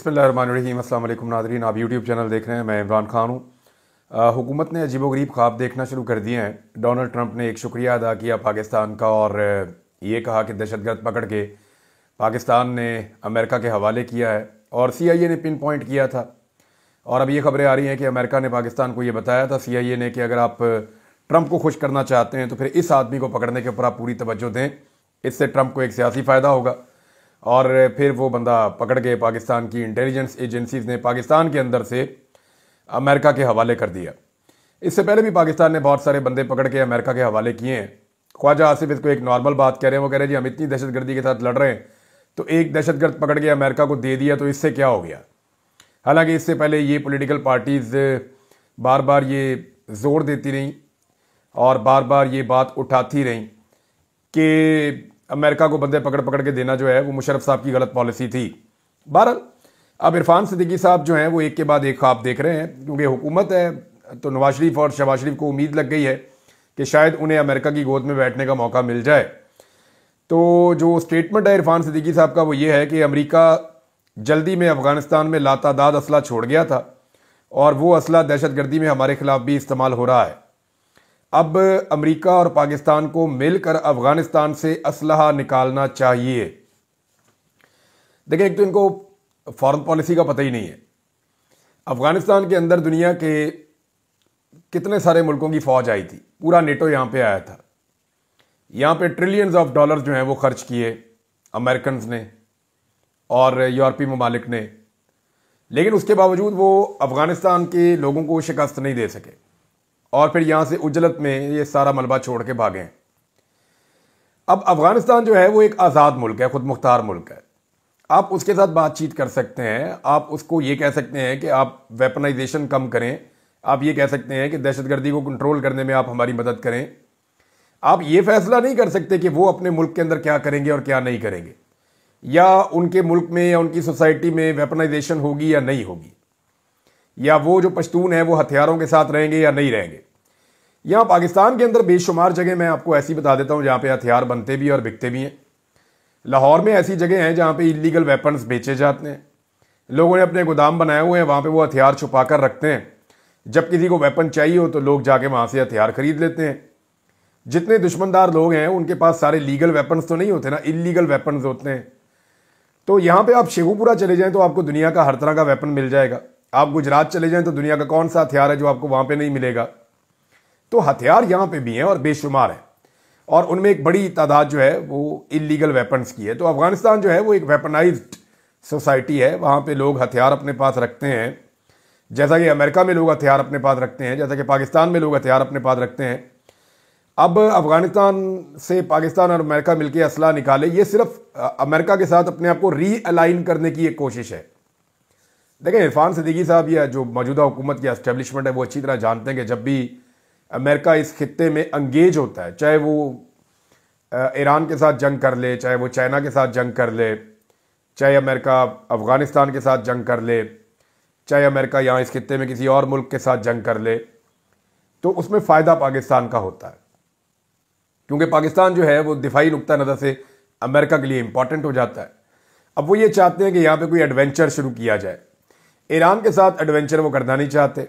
बिस्मिल्लाहिर्रहमानिर्रहीम। अस्सलाम वालेकुम नाज़रीन, आप यूट्यूब चैनल देख रहे हैं। मैं इमरान खान हूँ। हुकूमत ने अजीबोगरीब ख्वाब देखना शुरू कर दिए हैं। डोनाल्ड ट्रंप ने एक शुक्रिया अदा किया पाकिस्तान का और ये कहा कि दहशतगर्द पकड़ के पाकिस्तान ने अमेरिका के हवाले किया है और CIA ने पिन पॉइंट किया था। और अब ये खबरें आ रही हैं कि अमेरिका ने पाकिस्तान को ये बताया था CIA ने कि अगर आप ट्रंप को खुश करना चाहते हैं तो फिर इस आदमी को पकड़ने के ऊपर आप पूरी तवज्जो दें, इससे ट्रंप को एक सियासी फ़ायदा होगा। और फिर वो बंदा पकड़ के पाकिस्तान की इंटेलिजेंस एजेंसीज ने पाकिस्तान के अंदर से अमेरिका के हवाले कर दिया। इससे पहले भी पाकिस्तान ने बहुत सारे बंदे पकड़ के अमेरिका के हवाले किए हैं। ख्वाजा आसिफ इसको एक नॉर्मल बात कह रहे हैं। वो कह रहे हैं जी हम इतनी दहशतगर्दी के साथ लड़ रहे हैं तो एक दहशतगर्द पकड़ के अमेरिका को दे दिया तो इससे क्या हो गया। हालांकि इससे पहले ये पॉलिटिकल पार्टीज बार बार ये जोर देती रहीं और बार बार ये बात उठाती रहीं कि अमेरिका को बंदे पकड़ पकड़ के देना जो है वो मुशर्रफ साहब की गलत पॉलिसी थी। बहरहाल अब इरफान सिद्दीकी साहब जो हैं वो एक के बाद एक ख्वाब देख रहे हैं, क्योंकि हुकूमत है तो नवाज शरीफ और शहबाज शरीफ को उम्मीद लग गई है कि शायद उन्हें अमेरिका की गोद में बैठने का मौका मिल जाए। तो जो स्टेटमेंट है इरफान सिद्दीकी साहब का वो ये है कि अमेरिका जल्दी में अफगानिस्तान में लातादाद असला छोड़ गया था और वो असला दहशतगर्दी में हमारे खिलाफ भी इस्तेमाल हो रहा है। अब अमेरिका और पाकिस्तान को मिलकर अफगानिस्तान से असलहा निकालना चाहिए। देखिए, एक तो इनको फॉरेन पॉलिसी का पता ही नहीं है। अफगानिस्तान के अंदर दुनिया के कितने सारे मुल्कों की फौज आई थी, पूरा नेटो यहां पे आया था। यहां पे ट्रिलियंस ऑफ डॉलर जो हैं वो खर्च किए अमेरिकन ने और यूरोपीय ममालिक ने, लेकिन उसके बावजूद वो अफगानिस्तान के लोगों को शिकस्त नहीं दे सके और फिर यहां से उजलत में ये सारा मलबा छोड़ के भागे। अब अफगानिस्तान जो है वो एक आज़ाद मुल्क है, खुद मुख्तार मुल्क है। आप उसके साथ बातचीत कर सकते हैं, आप उसको ये कह सकते हैं कि आप वेपनाइजेशन कम करें, आप ये कह सकते हैं कि दहशतगर्दी को कंट्रोल करने में आप हमारी मदद करें। आप ये फैसला नहीं कर सकते कि वो अपने मुल्क के अंदर क्या करेंगे और क्या नहीं करेंगे, या उनके मुल्क में या उनकी सोसाइटी में वेपनाइजेशन होगी या नहीं होगी, या वो जो पश्तून है वो हथियारों के साथ रहेंगे या नहीं रहेंगे। यहां पाकिस्तान के अंदर बेशुमार जगह मैं आपको ऐसी बता देता हूं जहां पे हथियार बनते भी और बिकते भी हैं। लाहौर में ऐसी जगह हैं जहां पे इलीगल वेपन्स बेचे जाते हैं। लोगों ने अपने गोदाम बनाए हुए हैं, वहां पे वो हथियार छुपा कर रखते हैं। जब किसी को वेपन चाहिए हो तो लोग जाके वहां से हथियार खरीद लेते हैं। जितने दुश्मनदार लोग हैं उनके पास सारे लीगल वेपन्स तो नहीं होते ना, इलीगल वेपन्स होते हैं। तो यहां पे आप शेखुपुरा चले जाएं तो आपको दुनिया का हर तरह का वेपन मिल जाएगा। आप गुजरात चले जाएं तो दुनिया का कौन सा हथियार है जो आपको वहां पे नहीं मिलेगा। तो हथियार यहां पे भी हैं और बेशुमार है, और उनमें एक बड़ी तादाद जो है वो इलीगल वेपन्स की है। तो अफगानिस्तान जो है वो एक वेपनाइज्ड सोसाइटी है। वहां पे लोग हथियार अपने पास रखते हैं, जैसा कि अमेरिका में लोग हथियार अपने पास रखते हैं, जैसा कि पाकिस्तान में लोग हथियार अपने पास रखते हैं। अब अफगानिस्तान से पाकिस्तान और अमेरिका मिलकर असला निकाले, ये सिर्फ अमेरिका के साथ अपने आप को रीअलाइन करने की एक कोशिश है। देखिए, इरफान सिद्दीकी साहब या जो मौजूदा हुकूमत की एस्टेब्लिशमेंट है वो अच्छी तरह जानते हैं कि जब भी अमेरिका इस खित्ते में अंगेज होता है, चाहे वो ईरान के साथ जंग कर ले, चाहे वो चाइना के साथ जंग कर ले, चाहे अमेरिका अफगानिस्तान के साथ जंग कर ले, चाहे अमेरिका यहाँ इस खित्ते में किसी और मुल्क के साथ जंग कर ले, तो उसमें फ़ायदा पाकिस्तान का होता है, क्योंकि पाकिस्तान जो है वो दिफाई नुक्ता नज़र से अमेरिका के लिए इंपॉर्टेंट हो जाता है। अब वो ये चाहते हैं कि यहाँ पे कोई एडवेंचर शुरू किया जाए। ईरान के साथ एडवेंचर वो करना नहीं चाहते,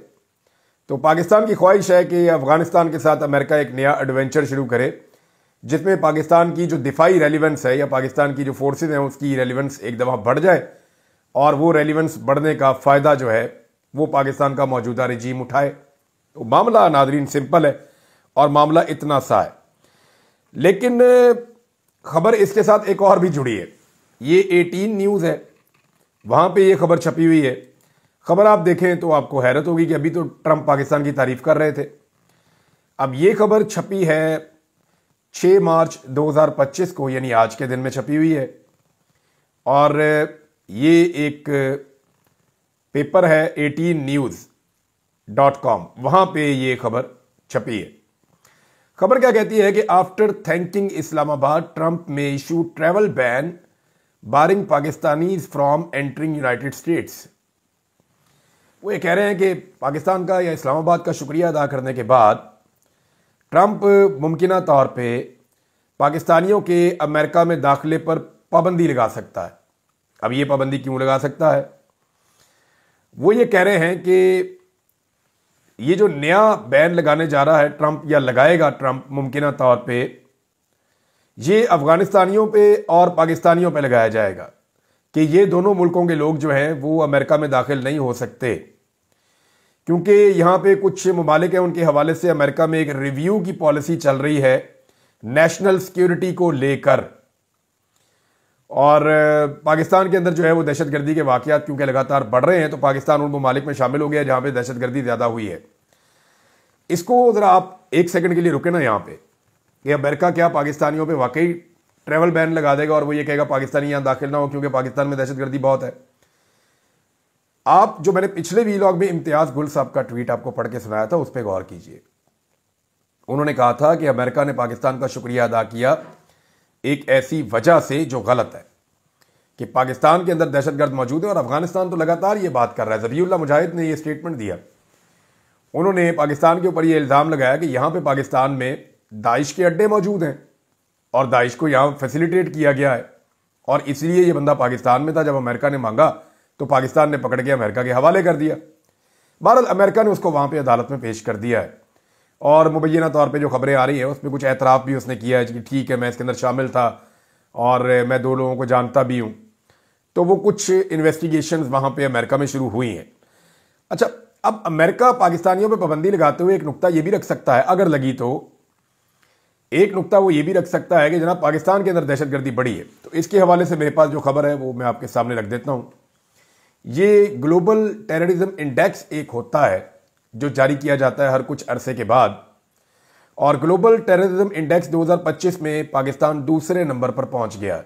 तो पाकिस्तान की ख्वाहिश है कि अफगानिस्तान के साथ अमेरिका एक नया एडवेंचर शुरू करे जिसमें पाकिस्तान की जो दिफाई रेलिवेंस है या पाकिस्तान की जो फोर्सेज हैं उसकी रेलिवेंस एक दफ़ा बढ़ जाए, और वो रेलिवेंस बढ़ने का फ़ायदा जो है वो पाकिस्तान का मौजूदा रजीम उठाए। तो मामला नादरीन सिंपल है और मामला इतना सा है। लेकिन खबर इसके साथ एक और भी जुड़ी है। ये 18 न्यूज़ है, वहां पे ये खबर छपी हुई है। खबर आप देखें तो आपको हैरत होगी कि अभी तो ट्रंप पाकिस्तान की तारीफ कर रहे थे। अब ये खबर छपी है 6 मार्च 2025 को, यानी आज के दिन में छपी हुई है, और ये एक पेपर है 18news.com, वहां पे ये खबर छपी है। खबर क्या कहती है कि after thanking Islamabad, Trump may issue travel ban barring Pakistanis from entering United States. वो ये कह रहे हैं कि पाकिस्तान का या इस्लामाबाद का शुक्रिया अदा करने के बाद ट्रंप मुमकिना तौर पे पाकिस्तानियों के अमेरिका में दाखिले पर पाबंदी लगा सकता है। अब ये पाबंदी क्यों लगा सकता है? वो ये कह रहे हैं कि ये जो नया बैन लगाने जा रहा है ट्रंप, या लगाएगा ट्रंप मुमकिन तौर पे, ये अफगानिस्तानियों पे और पाकिस्तानियों पे लगाया जाएगा कि ये दोनों मुल्कों के लोग जो हैं वो अमेरिका में दाखिल नहीं हो सकते, क्योंकि यहाँ पे कुछ ममालिक हैं उनके हवाले से अमेरिका में एक रिव्यू की पॉलिसी चल रही है नेशनल सिक्योरिटी को लेकर। और पाकिस्तान के अंदर जो है वो दहशतगर्दी के वाकयात क्योंकि लगातार बढ़ रहे हैं, तो पाकिस्तान उन ममालिक में शामिल हो गया जहां पे दहशतगर्दी ज्यादा हुई है। इसको जरा आप एक सेकंड के लिए रुके ना यहाँ पे, कि अमेरिका क्या पाकिस्तानियों पे वाकई ट्रैवल बैन लगा देगा और वो ये कहेगा पाकिस्तानी यहां दाखिल ना हो क्योंकि पाकिस्तान में दहशतगर्दी बहुत है। आप जो मैंने पिछले वीलॉग में इम्तियाज गुल साहब का ट्वीट आपको पढ़ के सुनाया था उस पर गौर कीजिए। उन्होंने कहा था कि अमेरिका ने पाकिस्तान का शुक्रिया अदा किया एक ऐसी वजह से जो गलत है, कि पाकिस्तान के अंदर दहशतगर्द मौजूद है और अफगानिस्तान तो लगातार ये बात कर रहा है। ज़बीउल्लाह मुजाहिद ने ये स्टेटमेंट दिया, उन्होंने पाकिस्तान के ऊपर ये इल्ज़ाम लगाया कि यहां पे पाकिस्तान में दाइश के अड्डे मौजूद हैं और दाइश को यहां फैसिलिटेट किया गया है और इसलिए ये बंदा पाकिस्तान में था। जब अमेरिका ने मांगा तो पाकिस्तान ने पकड़ के अमेरिका के हवाले कर दिया। बहरहाल अमेरिका ने उसको वहां पे अदालत में पेश कर दिया है और मुबैना तौर पे जो खबरें आ रही हैं उसमें कुछ एतराफ़ भी उसने किया है कि ठीक है मैं इसके अंदर शामिल था और मैं दो लोगों को जानता भी हूँ। तो वो कुछ इन्वेस्टिगेशंस वहाँ पे अमेरिका में शुरू हुई हैं। अच्छा, अब अमेरिका पाकिस्तानियों पे पाबंदी लगाते हुए एक नुक्ता ये भी रख सकता है, अगर लगी तो एक नुक्ता वो ये भी रख सकता है कि जनाब पाकिस्तान के अंदर दहशतगर्दी बढ़ी है। तो इसके हवाले से मेरे पास जो खबर है वो मैं आपके सामने रख देता हूँ। ये ग्लोबल टेररिज्म इंडेक्स एक होता है जो जारी किया जाता है हर कुछ अरसे के बाद, और ग्लोबल टेररिज्म इंडेक्स 2025 में पाकिस्तान दूसरे नंबर पर पहुंच गया है,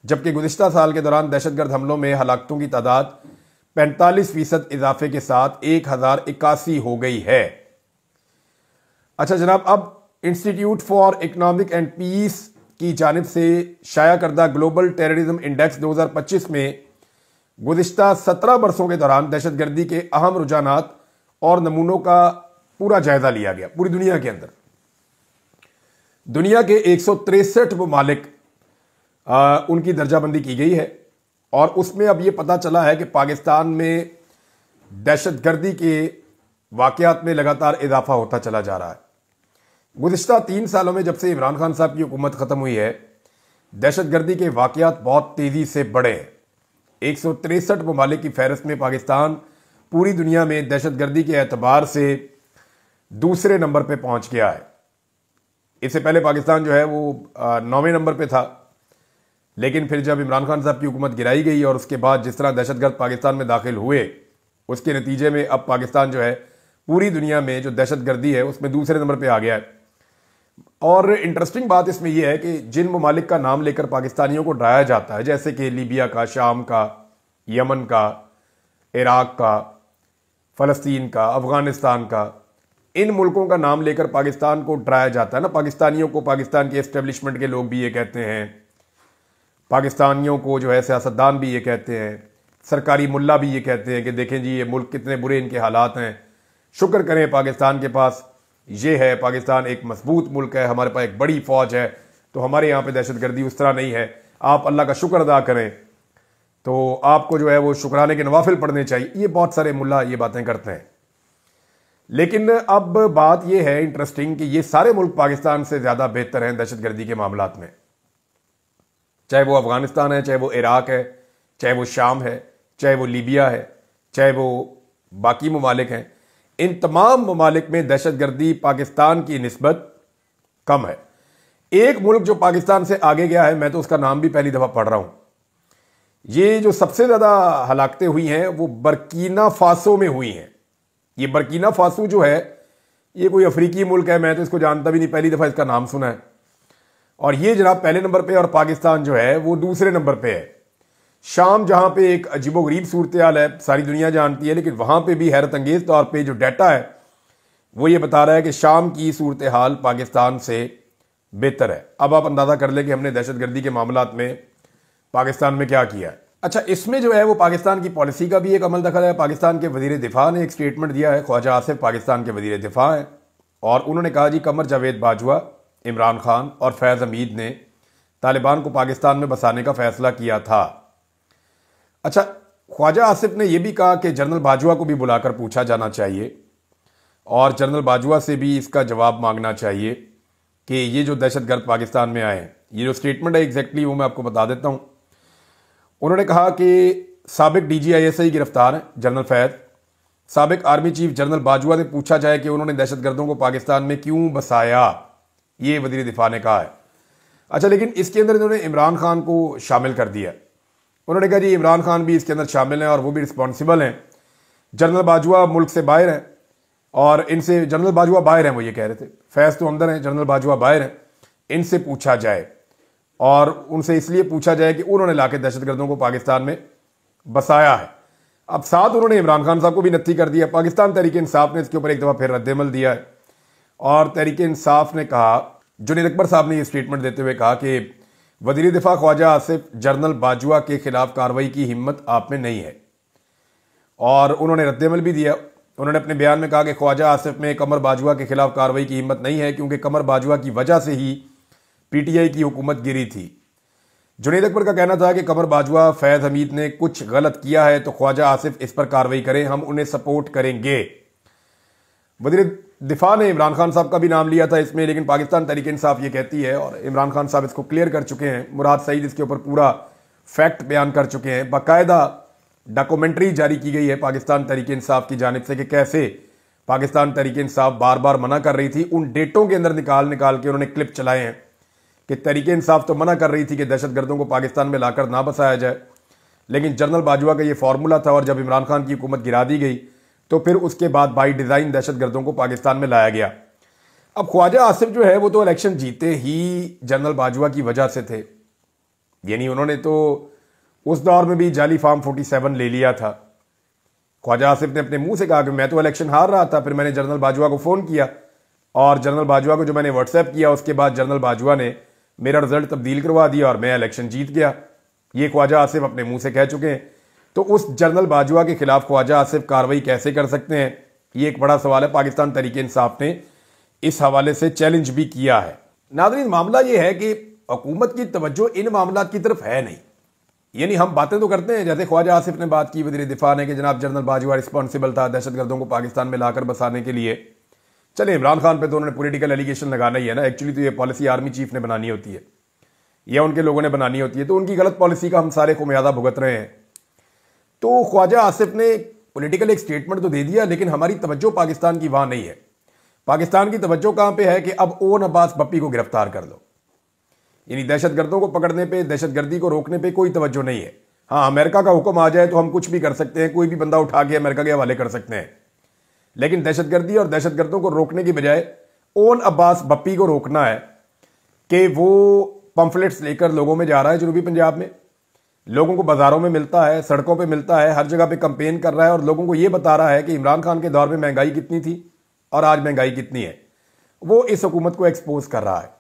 जबकि गुज़िश्ता साल के दौरान दहशतगर्द हमलों में हलाकतों की तादाद 45% इजाफे के साथ 1081 हो गई है। अच्छा जनाब, अब institute for economic and peace की जानिब से शाया करदा ग्लोबल टेररिज्म इंडेक्स 2025 में गुज़िश्ता 17 बरसों के दौरान दहशतगर्दी के अहम रुझानात और नमूनों का पूरा जायजा लिया गया। पूरी दुनिया के अंदर दुनिया के 163 ममालिक उनकी दर्जाबंदी की गई है और उसमें अब यह पता चला है कि पाकिस्तान में दहशतगर्दी के वाकयात में लगातार इजाफा होता चला जा रहा है। गुज़िश्ता 3 सालों में जब से इमरान खान साहब की हुकूमत खत्म हुई है, दहशतगर्दी के वाकयात बहुत तेजी से बढ़े हैं। 163 ममालिक की फहरिस्त में पाकिस्तान पूरी दुनिया में दहशतगर्दी के एतबार से दूसरे नंबर पे पहुंच गया है। इससे पहले पाकिस्तान जो है वो 9वें नंबर पे था, लेकिन फिर जब इमरान खान साहब की हुकूमत गिराई गई और उसके बाद जिस तरह दहशतगर्द पाकिस्तान में दाखिल हुए, उसके नतीजे में अब पाकिस्तान जो है पूरी दुनिया में जो दहशतगर्दी है उसमें दूसरे नंबर पे आ गया है। और इंटरेस्टिंग बात इसमें यह है कि जिन ममालिक का नाम लेकर पाकिस्तानियों को डराया जाता है, जैसे कि लीबिया का, शाम का, यमन का, इराक का, फ़लस्तीन का, अफगानिस्तान का, इन मुल्कों का नाम लेकर पाकिस्तान को डराया जाता है ना। पाकिस्तानियों को पाकिस्तान के एस्टेब्लिशमेंट के लोग भी ये कहते हैं, पाकिस्तानियों को जो है सियासतदान भी ये कहते हैं, सरकारी मुल्ला भी ये कहते हैं कि देखें जी ये मुल्क कितने बुरे इनके हालात हैं, शुक्र करें पाकिस्तान के पास ये है, पाकिस्तान एक मजबूत मुल्क है, हमारे पास एक बड़ी फौज है, तो हमारे यहाँ पे दहशतगर्दी उस तरह नहीं है, आप अल्लाह का शुक्र अदा करें, तो आपको जो है वो शुक्राने के नवाफिल पढ़ने चाहिए। ये बहुत सारे मुल्ला ये बातें करते हैं। लेकिन अब बात ये है इंटरेस्टिंग कि ये सारे मुल्क पाकिस्तान से ज्यादा बेहतर हैं दहशतगर्दी के मामलात में, चाहे वो अफगानिस्तान है, चाहे वो इराक है, चाहे वो शाम है, चाहे वो लीबिया है, चाहे वो बाकी ममालिक हैं। इन तमाम ममालिक में दहशतगर्दी पाकिस्तान की निस्बत कम है। एक मुल्क जो पाकिस्तान से आगे गया है, मैं तो उसका नाम भी पहली दफा पढ़ रहा हूं, ये जो सबसे ज्यादा हलाकतें हुई हैं वो बर्कीना फासो में हुई हैं। ये बर्कीना फासो जो है ये कोई अफ्रीकी मुल्क है, मैं तो इसको जानता भी नहीं, पहली दफा इसका नाम सुना है। और ये जनाब पहले नंबर पे और पाकिस्तान जो है वो दूसरे नंबर पे है। शाम जहां पे एक अजीबोगरीब सूरत हाल है, सारी दुनिया जानती है, लेकिन वहां पे भी हैरत अंगेज तौर पे जो डाटा है वो ये बता रहा है कि शाम की सूरत हाल पाकिस्तान से बेहतर है। अब आप अंदाजा कर ले कि हमने दहशतगर्दी के मामलात में पाकिस्तान में क्या किया है। अच्छा, इसमें जो है वो पाकिस्तान की पॉलिसी का भी एक अमल दखल है। पाकिस्तान के वजीर दिफा ने एक स्टेटमेंट दिया है, ख्वाजा आसिफ पाकिस्तान के वजीर दिफा हैं, और उन्होंने कहा जी कमर जावेद बाजवा, इमरान खान और फैज़ हमीद ने तालिबान को पाकिस्तान में बसाने का फैसला किया था। अच्छा, ख्वाजा आसिफ ने यह भी कहा कि जनरल बाजवा को भी बुलाकर पूछा जाना चाहिए और जनरल बाजवा से भी इसका जवाब मांगना चाहिए कि ये जो दहशतगर्द पाकिस्तान में आए हैं, ये जो स्टेटमेंट है एग्जैक्टली वो मैं आपको बता देता हूं। उन्होंने कहा कि साबिक DGISI गिरफ्तार हैं जनरल फैद, साबिक आर्मी चीफ जनरल बाजवा से पूछा जाए कि उन्होंने दहशतगर्दों को पाकिस्तान में क्यों बसाया, ये वजीर दिफा ने कहा है। अच्छा, लेकिन इसके अंदर इन्होंने इमरान खान को शामिल कर दिया। उन्होंने कहा जी इमरान खान भी इसके अंदर शामिल हैं और वो भी रिस्पॉन्सिबल हैं। जनरल बाजवा मुल्क से बाहर हैं और इनसे, जनरल बाजवा बाहर हैं वो ये कह रहे थे, फैज़ तो अंदर हैं, जनरल बाजवा बाहर हैं, इनसे पूछा जाए और उनसे इसलिए पूछा जाए कि उन्होंने लाके दहशतगर्दों को पाकिस्तान में बसाया है। अब साथ उन्होंने इमरान खान साहब को भी नत्थी कर दिया। पाकिस्तान तहरीक इंसाफ ने इसके ऊपर एक दफ़ा फिर रद्द-ए-अमल दिया है और तहरीक इंसाफ ने कहा, जुनैद अकबर साहब ने यह स्टेटमेंट देते हुए कहा कि वज़ीर दिफा ख्वाजा आसिफ, जनरल बाजवा के खिलाफ कार्रवाई की हिम्मत आप में नहीं है। और उन्होंने रद्द-ए-अमल भी दिया। उन्होंने अपने बयान में कहा कि ख्वाजा आसिफ में कमर बाजवा के खिलाफ कार्रवाई की हिम्मत नहीं है क्योंकि कमर बाजवा की वजह से ही PTI की हुकूमत गिरी थी। जुनैद अकबर का कहना था कि कमर बाजवा, फैज़ हमीद ने कुछ गलत किया है तो ख्वाजा आसिफ इस पर कार्रवाई करें, हम उन्हें सपोर्ट करेंगे। वज़ीर दिफा ने इमरान खान साहब का भी नाम लिया था इसमें, लेकिन पाकिस्तान तहरीक इंसाफ ये कहती है और इमरान खान साहब इसको क्लियर कर चुके हैं, मुराद सईद इसके ऊपर पूरा फैक्ट बयान कर चुके हैं। बाकायदा डॉक्यूमेंट्री जारी की गई है पाकिस्तान तहरीक इंसाफ की जानिब से कि कैसे पाकिस्तान तहरीक इंसाफ बार बार मना कर रही थी। उन डेटों के अंदर निकाल निकाल के उन्होंने क्लिप चलाए हैं कि तहरीक इंसाफ तो मना कर रही थी कि दहशतगर्दों को पाकिस्तान में लाकर ना बसाया जाए, लेकिन जनरल बाजवा का ये फार्मूला था और जब इमरान खान की हुकूमत गिरा दी गई तो फिर उसके बाद बाई डिज़ाइन दहशतगर्दों को पाकिस्तान में लाया गया। अब ख्वाजा आसिफ जो है वो तो इलेक्शन जीते ही जनरल बाजवा की वजह से थे, यानी उन्होंने तो उस दौर में भी जाली फार्म 47 ले लिया था। ख्वाजा आसिफ ने अपने मुंह से कहा कि मैं तो इलेक्शन हार रहा था, फिर मैंने जनरल बाजवा को फ़ोन किया और जनरल बाजवा को जो मैंने व्हाट्सएप किया उसके बाद जनरल बाजवा ने मेरा रिजल्ट तब्दील करवा दिया और मैं इलेक्शन जीत गया। ये ख्वाजा आसिफ अपने मुंह से कह चुके हैं। तो उस जनरल बाजवा के खिलाफ ख्वाजा आसिफ कार्रवाई कैसे कर सकते हैं, ये एक बड़ा सवाल है। पाकिस्तान तहरीक इंसाफ ने इस हवाले से चैलेंज भी किया है। नाज़रीन, मामला ये है कि हुकूमत की तवज्जो इन मामला की तरफ है नहीं, यानी हम बातें तो करते हैं, जैसे ख्वाजा आसिफ ने बात की वज़ीर दिफा ने कि जनाब जनरल बाजवा रिस्पॉन्सिबल था दहशतगर्दों को पाकिस्तान में लाकर बसाने के लिए। चले, इमरान खान पे तो उन्होंने पॉलिटिकल एलिगेशन लगाना ही है ना, एक्चुअली तो ये पॉलिसी आर्मी चीफ ने बनानी होती है या उनके लोगों ने बनानी होती है, तो उनकी गलत पॉलिसी का हम सारे खुमियादा भुगत रहे हैं। तो ख्वाजा आसिफ ने पॉलिटिकल एक स्टेटमेंट तो दे दिया, लेकिन हमारी तवज्जो पाकिस्तान की वहां नहीं है। पाकिस्तान की तवज्जो कहां पे है कि अब ओन अब्बास बप्पी को गिरफ्तार कर लो, यानी दहशतगर्दों को पकड़ने पे, दहशतगर्दी को रोकने पे कोई तवज्जो नहीं है। हाँ, अमेरिका का हुक्म आ जाए तो हम कुछ भी कर सकते हैं, कोई भी बंदा उठा के अमेरिका के हवाले कर सकते हैं, लेकिन दहशतगर्दी और दहशतगर्दों को रोकने की बजाय ओन अब्बास बप्पी को रोकना है कि वो पंफलेट्स लेकर लोगों में जा रहा है जनूबी पंजाब में, लोगों को बाजारों में मिलता है, सड़कों पे मिलता है, हर जगह पे कंपेन कर रहा है और लोगों को ये बता रहा है कि इमरान खान के दौर में महंगाई कितनी थी और आज महंगाई कितनी है। वो इस हुकूमत को एक्सपोज कर रहा है।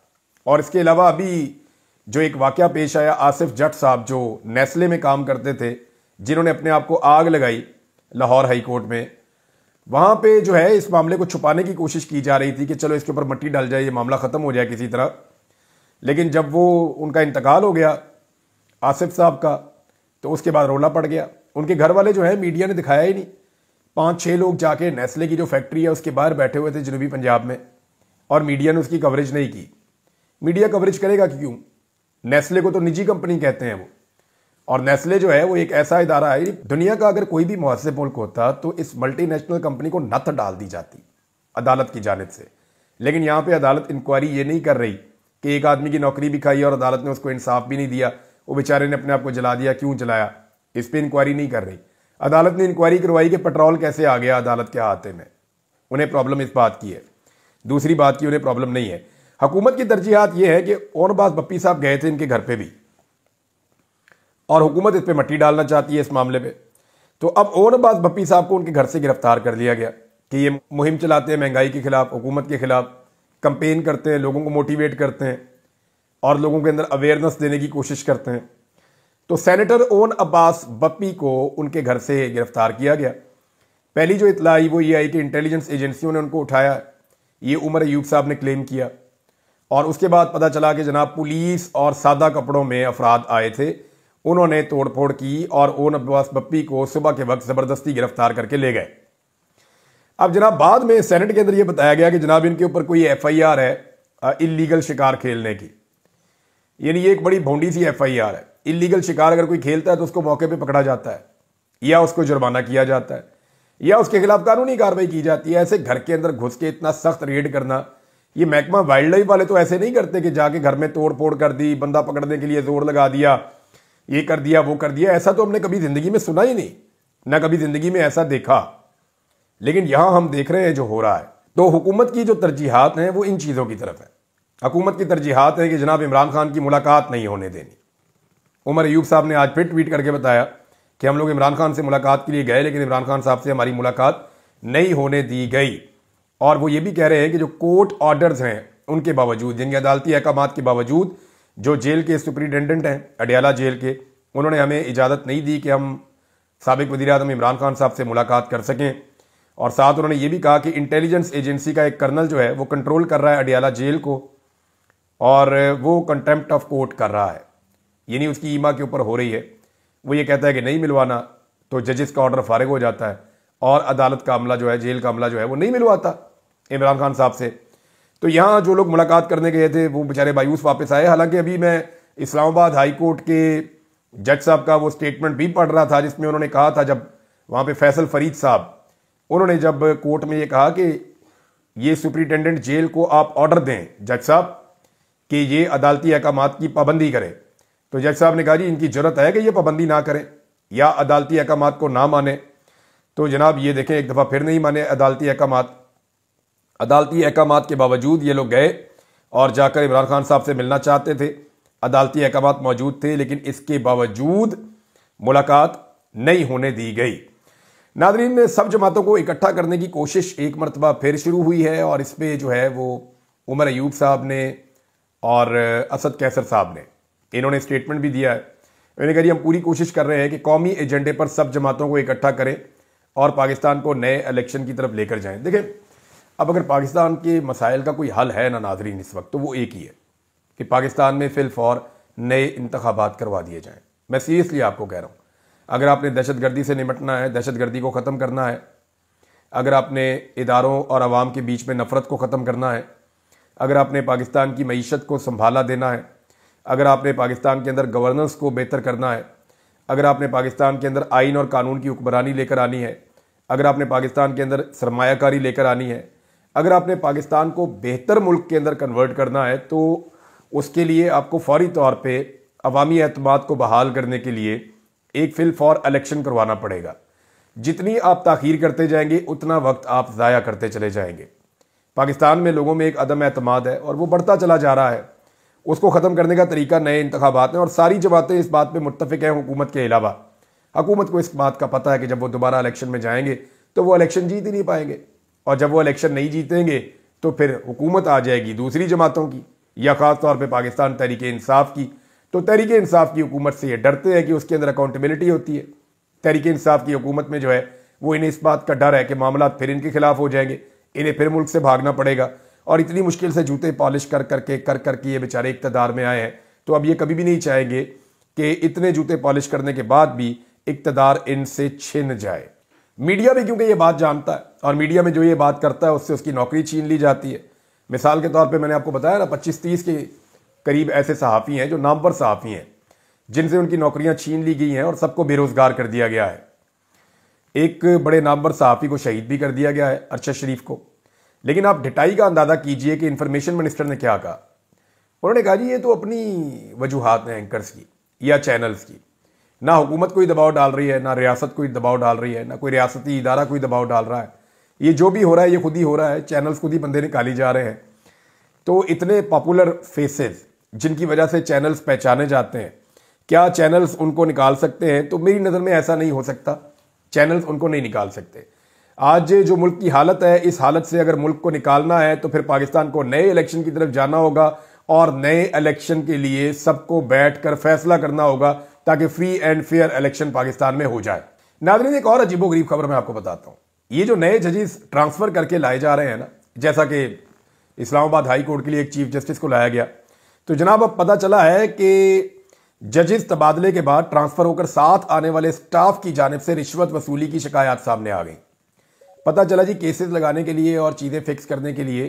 और इसके अलावा अभी जो एक वाकया पेश आया, आसिफ जट साहब जो नेस्ले में काम करते थे, जिन्होंने अपने आप को आग लगाई लाहौर हाई कोर्ट में, वहां पे जो है इस मामले को छुपाने की कोशिश की जा रही थी कि चलो इसके ऊपर मिट्टी डाल जाए, ये मामला खत्म हो जाए किसी तरह। लेकिन जब वो उनका इंतकाल हो गया आसिफ साहब का, तो उसके बाद रोला पड़ गया। उनके घर वाले जो है मीडिया ने दिखाया ही नहीं। 5-6 लोग जाके नेस्ले की जो फैक्ट्री है उसके बाहर बैठे हुए थे जनूबी पंजाब में और मीडिया ने उसकी कवरेज नहीं की। मीडिया कवरेज करेगा क्यों? नेस्ले को तो निजी कंपनी कहते हैं वो, और नेस्ले जो है वो एक ऐसा इदारा है, दुनिया का अगर कोई भी मुहस्सिब मुल्क होता तो इस मल्टीनेशनल कंपनी को नत्थ डाल दी जाती अदालत की जानिब से। लेकिन यहां पे अदालत इंक्वायरी ये नहीं कर रही कि एक आदमी की नौकरी भी खाई और अदालत ने उसको इंसाफ भी नहीं दिया, वो बेचारे ने अपने आप को जला दिया, क्यों जलाया, इस पर इंक्वायरी नहीं कर रही। अदालत ने इंक्वायरी करवाई कि पेट्रोल कैसे आ गया अदालत के हाथे में, उन्हें प्रॉब्लम इस बात की है। दूसरी बात की उन्हें प्रॉब्लम नहीं है। हुकूमत की तरजीहात यह है कि ओन अब्बास बप्पी साहब गए थे इनके घर पे भी और हुकूमत इस पे मट्टी डालना चाहती है इस मामले पे। तो अब ओन अब्बास बप्पी साहब को उनके घर से गिरफ्तार कर लिया गया कि ये मुहिम चलाते हैं महंगाई के खिलाफ, हुकूमत के खिलाफ, कंपेन करते हैं, लोगों को मोटिवेट करते हैं और लोगों के अंदर अवेयरनेस देने की कोशिश करते हैं। तो सेनेटर ओन अब्बास बप्पी को उनके घर से गिरफ्तार किया गया। पहली जो इतला आई वो ये आई कि इंटेलिजेंस एजेंसियों ने उनको उठाया, ये उमर अयूब साहब ने क्लेम किया। और उसके बाद पता चला कि जनाब पुलिस और सादा कपड़ों में अफराद आए थे, उन्होंने तोड़फोड़ की और ओन अब्बास बप्पी को सुबह के वक्त जबरदस्ती गिरफ्तार करके ले गए। अब जनाब बाद में सेनेट के अंदर यह बताया गया कि जनाब इनके ऊपर कोई FIR है इलीगल शिकार खेलने की, यानी ये एक बड़ी भोंडी सी FIR है। इलीगल शिकार अगर कोई खेलता है तो उसको मौके पे पकड़ा जाता है या उसको जुर्माना किया जाता है या उसके खिलाफ कानूनी कार्रवाई की जाती है। ऐसे घर के अंदर घुस के इतना सख्त रेड करना, ये महकमा वाइल्ड लाइफ वाले तो ऐसे नहीं करते कि जाके घर में तोड़ फोड़ कर दी, बंदा पकड़ने के लिए जोर लगा दिया, ये कर दिया वो कर दिया। ऐसा तो हमने कभी जिंदगी में सुना ही नहीं, ना कभी जिंदगी में ऐसा देखा। लेकिन यहां हम देख रहे हैं जो हो रहा है। तो हुकूमत की जो तरजीहात हैं वो इन चीजों की तरफ है। हुकूमत की तरजीहात है कि जनाब इमरान खान की मुलाकात नहीं होने देनी। उमर अयूब साहब ने आज फिर ट्वीट करके बताया कि हम लोग इमरान खान से मुलाकात के लिए गए लेकिन इमरान खान साहब से हमारी मुलाकात नहीं होने दी गई। और वो ये भी कह रहे हैं कि जो कोर्ट ऑर्डर्स हैं उनके बावजूद, जिनके अदालती अहकामात के बावजूद, जो जेल के सुपरिटेंडेंट हैं अडियाला जेल के, उन्होंने हमें इजाज़त नहीं दी कि हम साबिक वज़ीर आज़म इमरान खान साहब से मुलाकात कर सकें। और साथ उन्होंने ये भी कहा कि इंटेलिजेंस एजेंसी का एक कर्नल जो है वो कंट्रोल कर रहा है अडियाला जेल को और वो कंटेम्प्ट ऑफ कोर्ट कर रहा है, यानी उसकी ईमा के ऊपर हो रही है। वो ये कहता है कि नहीं मिलवाना तो जजेस का ऑर्डर फारिग हो जाता है और अदालत का अमला जो है, जेल का अमला जो है वो नहीं मिलवाता इमरान खान साहब से। तो यहाँ जो लोग मुलाकात करने गए थे वो बेचारे मायूस वापस आए। हालांकि अभी मैं इस्लामाबाद हाई कोर्ट के जज साहब का वो स्टेटमेंट भी पढ़ रहा था जिसमें उन्होंने कहा था, जब वहाँ पे फैसल फरीद साहब, उन्होंने जब कोर्ट में ये कहा कि ये सुपरिटेंडेंट जेल को आप ऑर्डर दें जज साहब कि ये अदालती अहकामात की पाबंदी करें, तो जज साहब ने कहा जी इनकी जरूरत है कि ये पाबंदी ना करें या अदालती अहकामात को ना माने। तो जनाब ये देखें एक दफ़ा फिर नहीं माने अदालती अहकामात। अदालती अहकामात के बावजूद ये लोग गए और जाकर इमरान खान साहब से मिलना चाहते थे। अदालती अहकामात मौजूद थे लेकिन इसके बावजूद मुलाकात नहीं होने दी गई। नादरीन में सब जमातों को इकट्ठा करने की कोशिश एक मरतबा फिर शुरू हुई है और इस पर जो है वो उमर अयूब साहब ने और असद कैसर साहब ने, इन्होंने स्टेटमेंट भी दिया है। इन्होंने कहा हम पूरी कोशिश कर रहे हैं कि कौमी एजेंडे पर सब जमातों को इकट्ठा करें और पाकिस्तान को नए इलेक्शन की तरफ लेकर जाएं। देखें, अब अगर पाकिस्तान के मसाइल का कोई हल है ना नाजरीन इस वक्त, तो वो एक ही है कि पाकिस्तान में फिल फॉर नए इंतखाबात करवा दिए जाएं। मैं सीरियसली आपको कह रहा हूँ, अगर आपने दहशतगर्दी से निपटना है, दहशतगर्दी को ख़त्म करना है, अगर आपने इदारों और आवाम के बीच में नफरत को ख़त्म करना है, अगर आपने पाकिस्तान की मईशत को संभाला देना है, अगर आपने पाकिस्तान के अंदर गवर्नेंस को बेहतर करना है, अगर आपने पाकिस्तान के अंदर आइन और कानून की हुक्मरानी लेकर आनी है, अगर आपने पाकिस्तान के अंदर सरमायाकारी लेकर आनी है, अगर आपने पाकिस्तान को बेहतर मुल्क के अंदर कन्वर्ट करना है, तो उसके लिए आपको फौरी तौर पे अवामी एतमाद को बहाल करने के लिए एक फिल फॉर इलेक्शन करवाना पड़ेगा। जितनी आप ताखीर करते जाएंगे उतना वक्त आप ज़ाया करते चले जाएंगे। पाकिस्तान में लोगों में एक अदम एतमाद है और वो बढ़ता चला जा रहा है। उसको ख़त्म करने का तरीका नए इंतखाबात हैं और सारी जमातें इस बात पे मुत्तफिक हैं हुकूमत के अलावा। हुकूमत को इस बात का पता है कि जब वो दोबारा इलेक्शन में जाएंगे तो वो इलेक्शन जीत ही नहीं पाएंगे और जब वो इलेक्शन नहीं जीतेंगे तो फिर हुकूमत आ जाएगी दूसरी जमातों की या ख़ास तौर पर पाकिस्तान तहरीक इंसाफ की। तो तहरीक इंसाफ की हुकूमत से ये डरते हैं कि उसके अंदर अकाउंटेबिलिटी होती है। तहरीक इंसाफ की हुकूमत में जो है वो इन्हें इस बात का डर है कि मामला फिर इनके खिलाफ हो जाएंगे, इन्हें फिर मुल्क से भागना पड़ेगा। और इतनी मुश्किल से जूते पॉलिश कर करके ये बेचारे इक़्तिदार में आए हैं, तो अब ये कभी भी नहीं चाहेंगे कि इतने जूते पॉलिश करने के बाद भी इक़्तिदार इनसे छिन जाए। मीडिया भी क्योंकि ये बात जानता है और मीडिया में जो ये बात करता है उससे उसकी नौकरी छीन ली जाती है। मिसाल के तौर पर मैंने आपको बताया ना 25-30 के करीब ऐसे सहाफ़ी हैं जो नामवर सहाफ़ी हैं जिनसे उनकी नौकरियां छीन ली गई हैं और सबको बेरोजगार कर दिया गया है। एक बड़े नामवर सहाफ़ी को शहीद भी कर दिया गया है, अरशद शरीफ को। लेकिन आप ढिटाई का अंदाज़ा कीजिए कि इंफॉर्मेशन मिनिस्टर ने क्या कहा। उन्होंने कहा जी ये तो अपनी वजूहात हैं एंकर्स की या चैनल्स की, ना हुकूमत कोई दबाव डाल रही है, ना रियासत कोई दबाव डाल रही है, ना कोई रियासती इदारा कोई दबाव डाल रहा है। ये जो भी हो रहा है ये खुद ही हो रहा है, चैनल्स खुद ही बंदे निकाली जा रहे हैं। तो इतने पॉपुलर फेसेस जिनकी वजह से चैनल्स पहचाने जाते हैं, क्या चैनल्स उनको निकाल सकते हैं? तो मेरी नज़र में ऐसा नहीं हो सकता, चैनल्स उनको नहीं निकाल सकते। आज जो मुल्क की हालत है, इस हालत से अगर मुल्क को निकालना है तो फिर पाकिस्तान को नए इलेक्शन की तरफ जाना होगा और नए इलेक्शन के लिए सबको बैठकर फैसला करना होगा ताकि free and fair election Pakistan में हो जाए। नाज़रीन, एक और अजीबोगरीब खबर मैं आपको बताता हूँ। ये जो नए जजेस ट्रांसफर करके लाए जा रहे हैं ना, जैसा कि इस्लामाबाद हाई कोर्ट के लिए एक चीफ जस्टिस को लाया गया, तो जनाब अब पता चला है कि जजेस तबादले के बाद ट्रांसफर होकर साथ आने वाले स्टाफ की जानिब से रिश्वत वसूली की शिकायत सामने आ गई। पता चला जी केसेस लगाने के लिए और चीजें फिक्स करने के लिए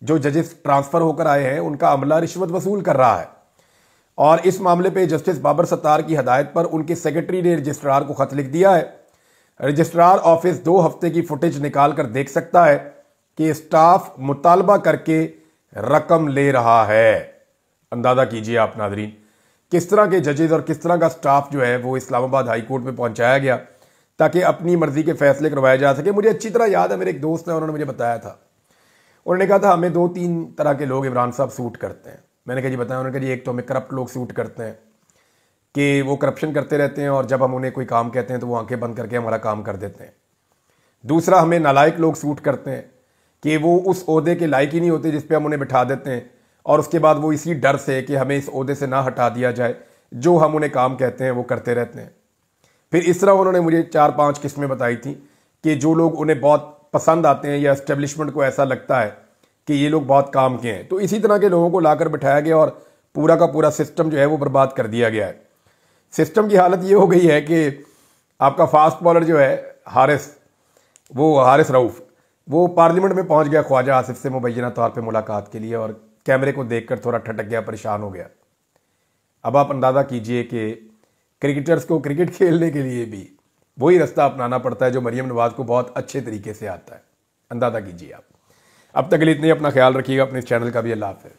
जो जजेस ट्रांसफर होकर आए हैं उनका अमला रिश्वत वसूल कर रहा है। और इस मामले पे जस्टिस बाबर सत्तार की हदायत पर उनके सेक्रेटरी ने रजिस्ट्रार को खत लिख दिया है। रजिस्ट्रार ऑफिस 2 हफ्ते की फुटेज निकाल कर देख सकता है कि स्टाफ मुतालबा करके रकम ले रहा है। अंदाजा कीजिए आप नाजरीन किस तरह के जजेस और किस तरह का स्टाफ जो है वो इस्लामाबाद हाई कोर्ट में पहुंचाया गया ताकि अपनी मर्जी के फैसले करवाए जा सके। मुझे अच्छी तरह याद है, मेरे एक दोस्त है, उन्होंने मुझे बताया था, उन्होंने कहा था हमें 2-3 तरह के लोग इमरान साहब सूट करते हैं। मैंने कहा जी बताया। उन्होंने कहा जी एक तो हमें करप्ट लोग सूट करते हैं कि वो करप्शन करते रहते हैं और जब हम उन्हें कोई काम कहते हैं तो वो आंखें बंद करके हमारा काम कर देते हैं। दूसरा हमें नालायक लोग सूट करते हैं कि वो उस ओहदे के लायक ही नहीं होते जिस पे हम उन्हें बिठा देते हैं और उसके बाद वो इसी डर से कि हमें इस ओहदे से ना हटा दिया जाए जो हम उन्हें काम कहते हैं वो करते रहते हैं। फिर इस तरह उन्होंने मुझे 4-5 किस्में बताई थी कि जो लोग उन्हें बहुत पसंद आते हैं या एस्टेब्लिशमेंट को ऐसा लगता है कि ये लोग बहुत काम के हैं, तो इसी तरह के लोगों को लाकर बिठाया गया और पूरा का पूरा सिस्टम जो है वो बर्बाद कर दिया गया है। सिस्टम की हालत ये हो गई है कि आपका फास्ट बॉलर जो है हारिस रऊफ वो पार्लियामेंट में पहुंच गया ख्वाजा आसिफ से मुबैना तौर पे मुलाकात के लिए और कैमरे को देखकर थोड़ा ठटक गया, परेशान हो गया। अब आप अंदाज़ा कीजिए कि क्रिकेटर्स को क्रिकेट खेलने के लिए भी वही रास्ता अपनाना पड़ता है जो मरियम नवाज को बहुत अच्छे तरीके से आता है। अंदाज़ा कीजिए आप। अब तक के लिए इतने, अपना ख्याल रखिएगा, अपने इस चैनल का भी। अल्लाह हाफ़िज़।